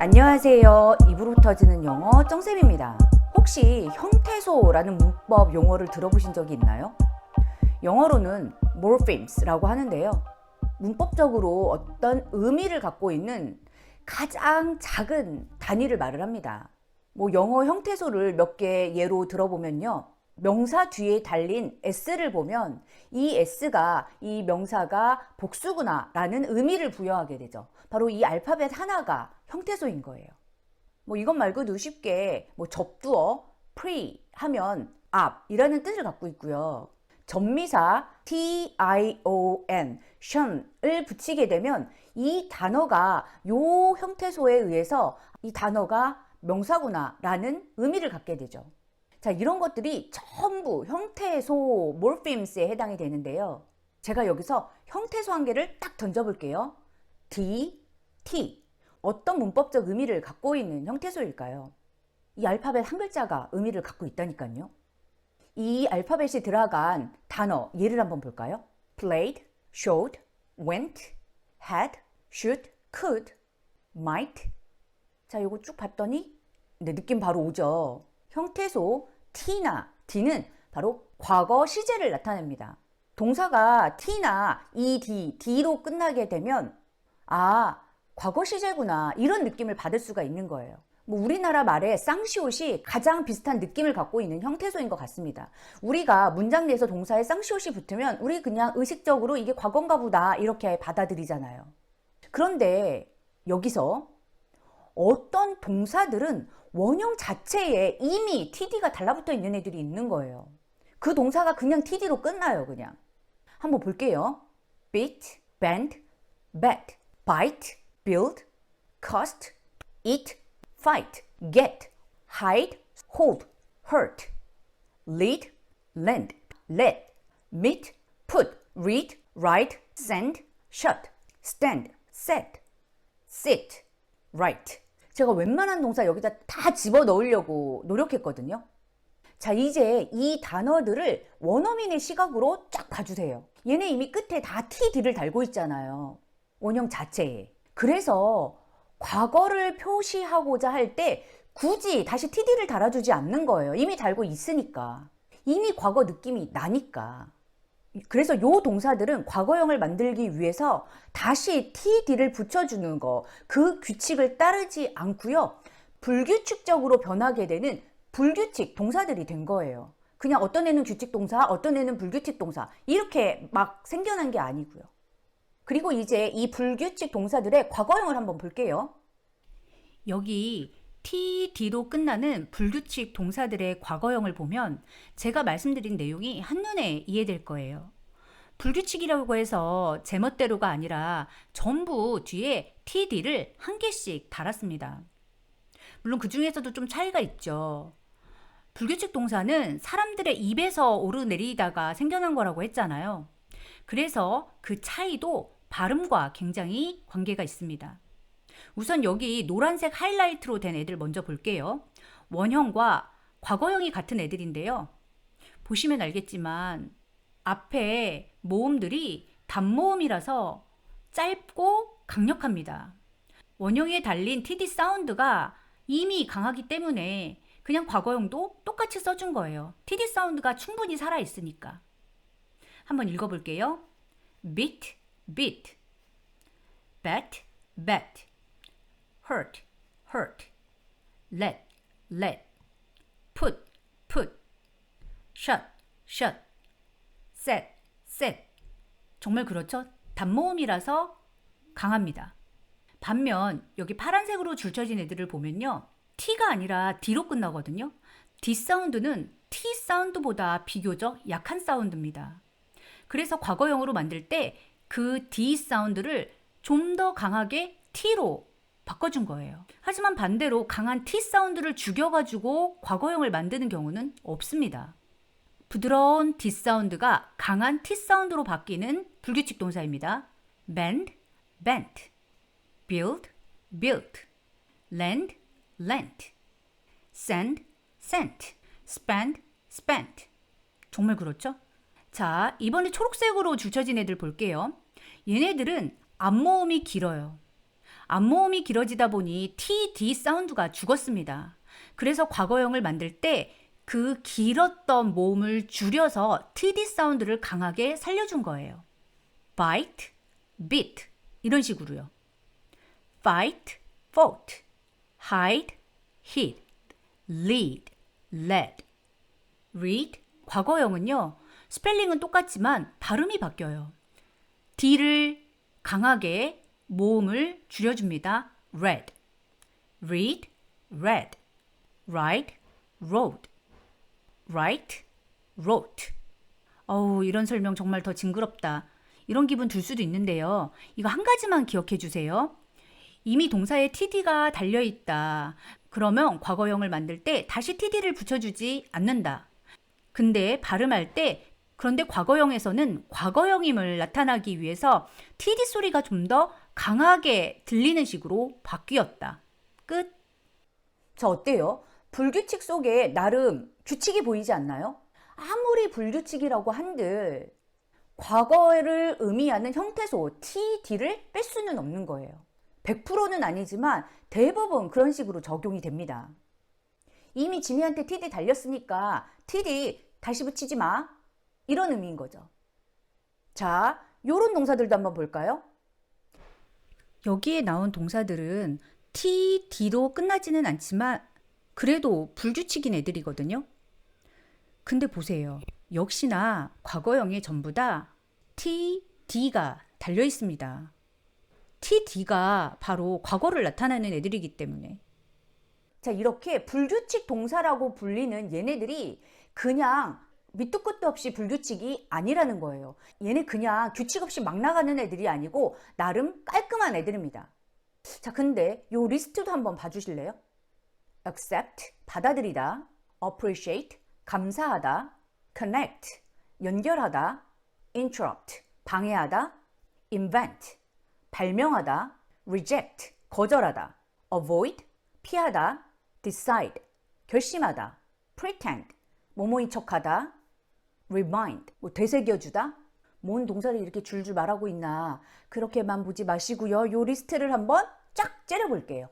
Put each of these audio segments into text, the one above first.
안녕하세요. 입으로 터지는 영어 정쌤입니다. 혹시 형태소라는 문법 용어를 들어보신 적이 있나요? 영어로는 morpheme라고 하는데요. 문법적으로 어떤 의미를 갖고 있는 가장 작은 단위를 말을 합니다. 영어 형태소를 몇 개 예로 들어보면요. 명사 뒤에 달린 s를 보면 이 s가 이 명사가 복수구나 라는 의미를 부여하게 되죠. 바로 이 알파벳 하나가 형태소인 거예요. 이것 말고도 쉽게 접두어 pre 하면 앞이라는 뜻을 갖고 있고요. 전미사 tion, 션을 붙이게 되면 이 단어가 요 형태소에 의해서 이 단어가 명사구나 라는 의미를 갖게 되죠. 자, 이런 것들이 전부 형태소 morpheme스에 해당이 되는데요. 제가 여기서 형태소 한 개를 딱 던져볼게요. D, T. 어떤 문법적 의미를 갖고 있는 형태소일까요? 이 알파벳 한 글자가 의미를 갖고 있다니까요. 이 알파벳이 들어간 단어 예를 한번 볼까요? played, showed, went, had, should, could, might. 자, 이거 쭉 봤더니 느낌 바로 오죠. 형태소 T나 D는 바로 과거 시제를 나타냅니다. 동사가 T나 ED, D로 끝나게 되면 과거 시제구나 이런 느낌을 받을 수가 있는 거예요. 우리나라 말의 쌍시옷이 가장 비슷한 느낌을 갖고 있는 형태소인 것 같습니다. 우리가 문장 내에서 동사에 쌍시옷이 붙으면 우리 그냥 의식적으로 이게 과거인가 보다 이렇게 받아들이잖아요. 그런데 여기서 어떤 동사들은 원형 자체에 이미 TD가 달라붙어 있는 애들이 있는 거예요. 그 동사가 그냥 TD로 끝나요. 그냥 한번 볼게요. beat, bend, bet, bite, build, cost, eat, fight, get, hide, hold, hurt, lead, lend, let, meet, put, read, write, send, shut, stand, set, sit, write. 제가 웬만한 동사 여기다 다 집어넣으려고 노력했거든요. 자, 이제 이 단어들을 원어민의 시각으로 쫙 봐주세요. 얘네 이미 끝에 다 TD를 달고 있잖아요. 원형 자체에. 그래서 과거를 표시하고자 할 때 굳이 다시 TD를 달아주지 않는 거예요. 이미 달고 있으니까. 이미 과거 느낌이 나니까. 그래서 요 동사들은 과거형을 만들기 위해서 다시 TD를 붙여주는 거, 그 규칙을 따르지 않고요. 불규칙적으로 변하게 되는 불규칙 동사들이 된 거예요. 그냥 어떤 애는 규칙 동사, 어떤 애는 불규칙 동사 이렇게 막 생겨난 게 아니고요. 그리고 이제 이 불규칙 동사들의 과거형을 한번 볼게요. 여기 TD로 끝나는 불규칙 동사들의 과거형을 보면 제가 말씀드린 내용이 한눈에 이해될 거예요. 불규칙이라고 해서 제멋대로가 아니라 전부 뒤에 TD를 한 개씩 달았습니다. 물론 그 중에서도 좀 차이가 있죠. 불규칙 동사는 사람들의 입에서 오르내리다가 생겨난 거라고 했잖아요. 그래서 그 차이도 발음과 굉장히 관계가 있습니다. 우선 여기 노란색 하이라이트로 된 애들 먼저 볼게요. 원형과 과거형이 같은 애들인데요. 보시면 알겠지만 앞에 모음들이 단모음이라서 짧고 강력합니다. 원형에 달린 TD 사운드가 이미 강하기 때문에 그냥 과거형도 똑같이 써준 거예요. TD 사운드가 충분히 살아있으니까. 한번 읽어볼게요. beat, beat, bet, bet, hurt, hurt, let, let, put, put, shut, shut, set, set. 정말 그렇죠? 단모음이라서 강합니다. 반면 여기 파란색으로 줄쳐진 애들을 보면요. T가 아니라 D로 끝나거든요. D 사운드는 T 사운드보다 비교적 약한 사운드입니다. 그래서 과거형으로 만들 때 그 D 사운드를 좀 더 강하게 T로 바꿔준 거예요. 하지만 반대로 강한 T 사운드를 죽여가지고 과거형을 만드는 경우는 없습니다. 부드러운 D 사운드가 강한 T 사운드로 바뀌는 불규칙 동사입니다. bend, bent, build, built, lend, lent, send, sent, spend, spent. 정말 그렇죠? 자, 이번에 초록색으로 줄쳐진 애들 볼게요. 얘네들은 앞모음이 길어요. 앞모음이 길어지다 보니 TD 사운드가 죽었습니다. 그래서 과거형을 만들 때 그 길었던 모음을 줄여서 TD 사운드를 강하게 살려준 거예요. bite, bit 이런 식으로요. fight, fought, hide, hid, lead, led. read, 과거형은요. 스펠링은 똑같지만 발음이 바뀌어요. D를 강하게 모음을 줄여줍니다. read, read, read, write, wrote, write, wrote. 이런 설명 정말 더 징그럽다. 이런 기분 들 수도 있는데요. 이거 한 가지만 기억해 주세요. 이미 동사에 TD가 달려있다. 그러면 과거형을 만들 때 다시 TD를 붙여주지 않는다. 근데 발음할 때 그런데 과거형에서는 과거형임을 나타나기 위해서 TD 소리가 좀 더 강하게 들리는 식으로 바뀌었다. 끝. 자, 어때요? 불규칙 속에 나름 규칙이 보이지 않나요? 아무리 불규칙이라고 한들 과거를 의미하는 형태소 TD를 뺄 수는 없는 거예요. 100%는 아니지만 대부분 그런 식으로 적용이 됩니다. 이미 지미한테 TD 달렸으니까 TD 다시 붙이지 마. 이런 의미인 거죠. 자, 요런 동사들도 한번 볼까요? 여기에 나온 동사들은 TD로 끝나지는 않지만 그래도 불규칙인 애들이거든요. 근데 보세요. 역시나 과거형에 전부 다 TD가 달려 있습니다. TD가 바로 과거를 나타내는 애들이기 때문에. 자, 이렇게 불규칙 동사라고 불리는 얘네들이 그냥 밑도 끝도 없이 불규칙이 아니라는 거예요. 얘네 그냥 규칙 없이 막 나가는 애들이 아니고 나름 깔끔한 애들입니다. 자, 근데 요 리스트도 한번 봐주실래요? accept, 받아들이다, appreciate, 감사하다, connect, 연결하다, interrupt, 방해하다, invent, 발명하다, reject, 거절하다, avoid, 피하다, decide, 결심하다, pretend, 뭐뭐인 척하다, remind, 되새겨주다. 뭔 동사를 이렇게 줄줄 말하고 있나. 그렇게만 보지 마시고요. 요 리스트를 한번 쫙 째려볼게요.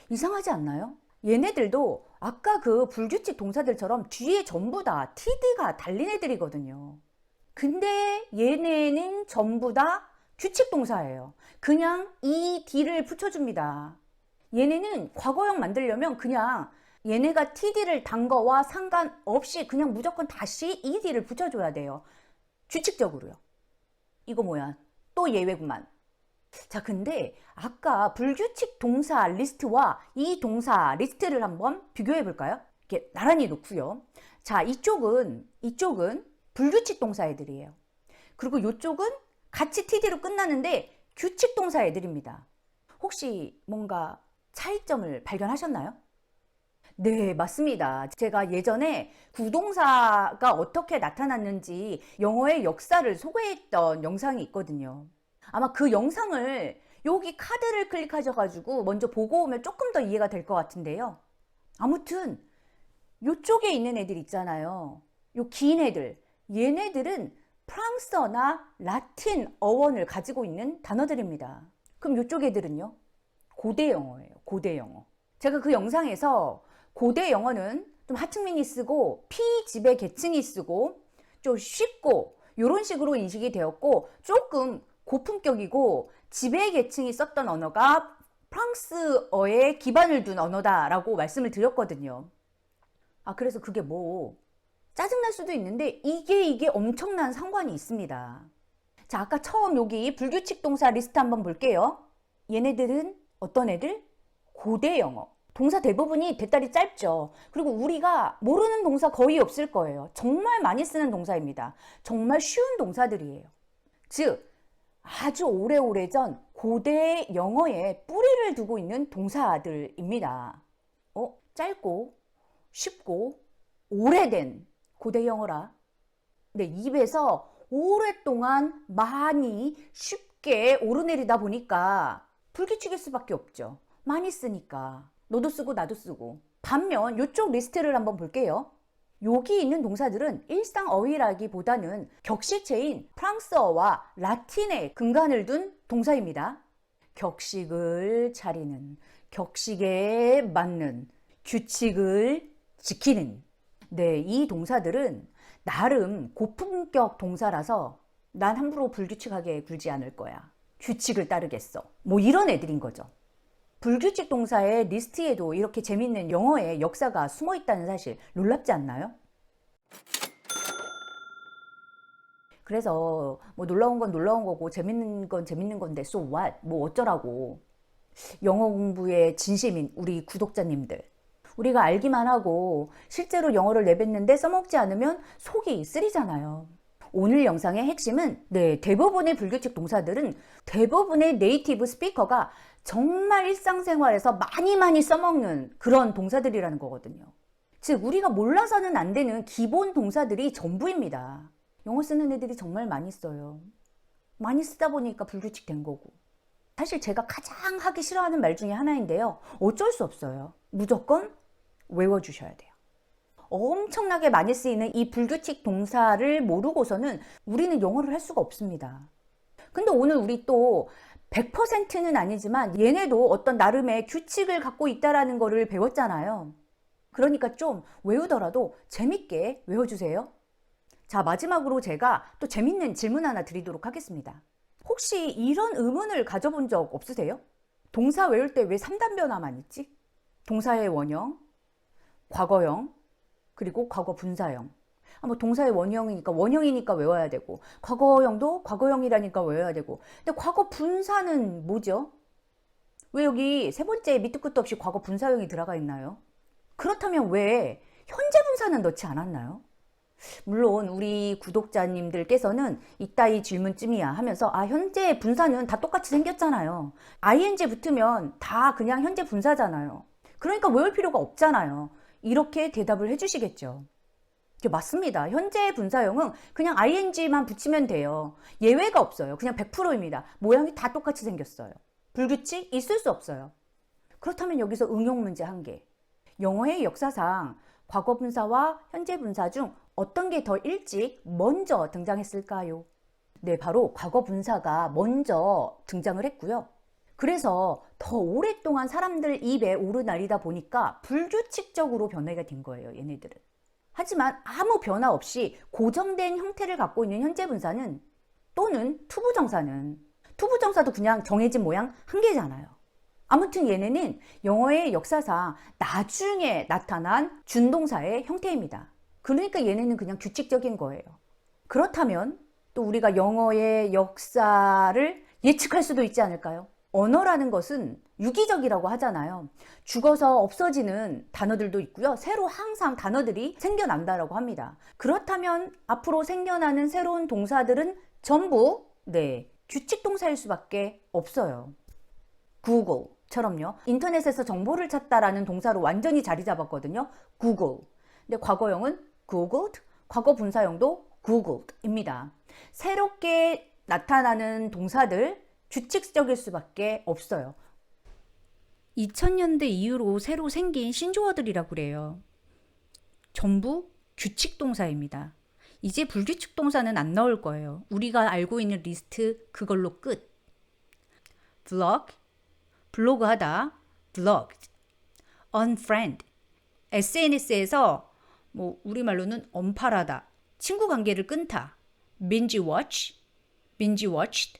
이상하지 않나요? 얘네들도 아까 그 불규칙 동사들처럼 뒤에 전부 다 TD가 달린 애들이거든요. 근데 얘네는 전부 다 규칙 동사예요. 그냥 ED를 붙여줍니다. 얘네는 과거형 만들려면 그냥 얘네가 TD를 단 거와 상관없이 그냥 무조건 다시 ED를 붙여줘야 돼요. 규칙적으로요. 이거 뭐야? 또 예외구만. 자, 근데 아까 불규칙 동사 리스트와 이 동사 리스트를 한번 비교해 볼까요? 이렇게 나란히 놓고요. 자, 이쪽은 불규칙 동사 애들이에요. 그리고 이쪽은 같이 TD로 끝나는데 규칙 동사 애들입니다. 혹시 뭔가 차이점을 발견하셨나요? 네, 맞습니다. 제가 예전에 구동사가 어떻게 나타났는지 영어의 역사를 소개했던 영상이 있거든요. 아마 그 영상을 여기 카드를 클릭하셔가지고 먼저 보고 오면 조금 더 이해가 될 것 같은데요. 아무튼 요쪽에 있는 애들 있잖아요. 요 긴 애들. 얘네들은 프랑스어나 라틴 어원을 가지고 있는 단어들입니다. 그럼 요쪽 애들은요? 고대 영어예요. 고대 영어. 제가 그 영상에서 고대 영어는 좀 하층민이 쓰고 피집의 계층이 쓰고 좀 쉽고 이런 식으로 인식이 되었고 조금 고품격이고 지배 계층이 썼던 언어가 프랑스어에 기반을 둔 언어다라고 말씀을 드렸거든요. 그래서 그게 뭐 짜증날 수도 있는데 이게 엄청난 상관이 있습니다. 자, 아까 처음 여기 불규칙 동사 리스트 한번 볼게요. 얘네들은 어떤 애들? 고대 영어. 동사 대부분이 대따리 짧죠. 그리고 우리가 모르는 동사 거의 없을 거예요. 정말 많이 쓰는 동사입니다. 정말 쉬운 동사들이에요. 즉, 아주 오래오래전 고대 영어에 뿌리를 두고 있는 동사들입니다. 짧고 쉽고 오래된 고대 영어라. 네, 입에서 오랫동안 많이 쉽게 오르내리다 보니까 불규칙일 수밖에 없죠. 많이 쓰니까. 너도 쓰고 나도 쓰고. 반면 이쪽 리스트를 한번 볼게요. 여기 있는 동사들은 일상 어휘라기보다는 격식체인 프랑스어와 라틴의 근간을 둔 동사입니다. 격식을 차리는, 격식에 맞는, 규칙을 지키는. 네, 이 동사들은 나름 고품격 동사라서 난 함부로 불규칙하게 굴지 않을 거야. 규칙을 따르겠어. 뭐 이런 애들인 거죠. 불규칙 동사의 리스트에도 이렇게 재밌는 영어의 역사가 숨어 있다는 사실 놀랍지 않나요? 그래서 뭐 놀라운 건 놀라운 거고 재밌는 건 재밌는 건데 so what? 뭐 어쩌라고. 영어 공부에 진심인 우리 구독자님들, 우리가 알기만 하고 실제로 영어를 내뱉는데 써먹지 않으면 속이 쓰리잖아요. 오늘 영상의 핵심은 대부분의 불규칙 동사들은 대부분의 네이티브 스피커가 정말 일상생활에서 많이 써먹는 그런 동사들이라는 거거든요. 즉 우리가 몰라서는 안 되는 기본 동사들이 전부입니다. 영어 쓰는 애들이 정말 많이 써요. 많이 쓰다 보니까 불규칙 된 거고. 사실 제가 가장 하기 싫어하는 말 중에 하나인데요. 어쩔 수 없어요. 무조건 외워주셔야 돼요. 엄청나게 많이 쓰이는 이 불규칙 동사를 모르고서는 우리는 영어를 할 수가 없습니다. 근데 오늘 우리 또 100%는 아니지만 얘네도 어떤 나름의 규칙을 갖고 있다는 거를 배웠잖아요. 그러니까 좀 외우더라도 재밌게 외워주세요. 자, 마지막으로 제가 또 재밌는 질문 하나 드리도록 하겠습니다. 혹시 이런 의문을 가져본 적 없으세요? 동사 외울 때 왜 3단 변화만 있지? 동사의 원형, 과거형, 그리고 과거 분사형. 뭐 동사의 원형이니까 외워야 되고, 과거형도 과거형이라니까 외워야 되고. 근데 과거 분사는 뭐죠? 왜 여기 세 번째 밑도 끝도 없이 과거 분사형이 들어가 있나요? 그렇다면 왜 현재 분사는 넣지 않았나요? 물론 우리 구독자님들께서는 이따이 질문쯤이야 하면서 현재 분사는 다 똑같이 생겼잖아요. ing 붙으면 다 그냥 현재 분사잖아요. 그러니까 외울 필요가 없잖아요. 이렇게 대답을 해주시겠죠. 맞습니다. 현재 분사형은 그냥 ing만 붙이면 돼요. 예외가 없어요. 그냥 100%입니다. 모양이 다 똑같이 생겼어요. 불규칙 있을 수 없어요. 그렇다면 여기서 응용 문제 한 개. 영어의 역사상 과거 분사와 현재 분사 중 어떤 게 더 일찍 먼저 등장했을까요? 네, 바로 과거 분사가 먼저 등장을 했고요. 그래서 더 오랫동안 사람들 입에 오르나리다 보니까 불규칙적으로 변화가 된 거예요, 얘네들은. 하지만 아무 변화 없이 고정된 형태를 갖고 있는 현재 분사는 또는 투부정사도 그냥 정해진 모양 한 개잖아요. 아무튼 얘네는 영어의 역사상 나중에 나타난 준동사의 형태입니다. 그러니까 얘네는 그냥 규칙적인 거예요. 그렇다면 또 우리가 영어의 역사를 예측할 수도 있지 않을까요? 언어라는 것은 유기적이라고 하잖아요. 죽어서 없어지는 단어들도 있고요. 새로 항상 단어들이 생겨난다라고 합니다. 그렇다면 앞으로 생겨나는 새로운 동사들은 전부 규칙 동사일 수밖에 없어요. 구글처럼요. 인터넷에서 정보를 찾다라는 동사로 완전히 자리 잡았거든요. 구글. 근데 과거형은 googled, 과거 분사형도 googled입니다. 새롭게 나타나는 동사들 규칙적일 수밖에 없어요. 2000년대 이후로 새로 생긴 신조어들이라고 그래요. 전부 규칙 동사입니다. 이제 불규칙 동사는 안 나올 거예요. 우리가 알고 있는 리스트 그걸로 끝. vlog, 블로그 하다, vlogged. unfriend, SNS에서 우리말로는 언팔하다, 친구 관계를 끊다. binge watch, binge watched.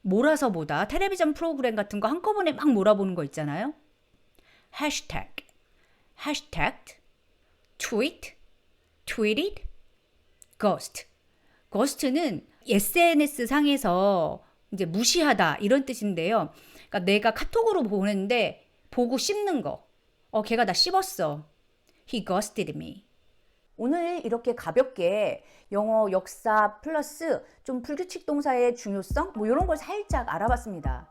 몰아서 보다, 텔레비전 프로그램 같은 거 한꺼번에 막 몰아보는 거 있잖아요. hashtag, hashtagged, tweet, tweeted, ghost. ghost는 SNS 상에서 이제 무시하다 이런 뜻인데요. 그러니까 내가 카톡으로 보는데 보고 씹는 거. 걔가 나 씹었어. He ghosted me. 오늘 이렇게 가볍게 영어 역사 플러스 좀 불규칙 동사의 중요성 이런 걸 살짝 알아봤습니다.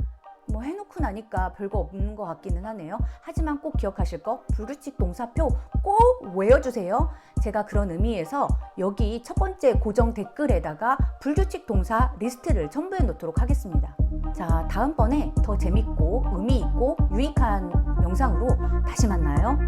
해놓고 나니까 별거 없는 것 같기는 하네요. 하지만 꼭 기억하실 거 불규칙 동사표 꼭 외워주세요. 제가 그런 의미에서 여기 첫 번째 고정 댓글에다가 불규칙 동사 리스트를 첨부해 놓도록 하겠습니다. 자, 다음번에 더 재밌고 의미 있고 유익한 영상으로 다시 만나요.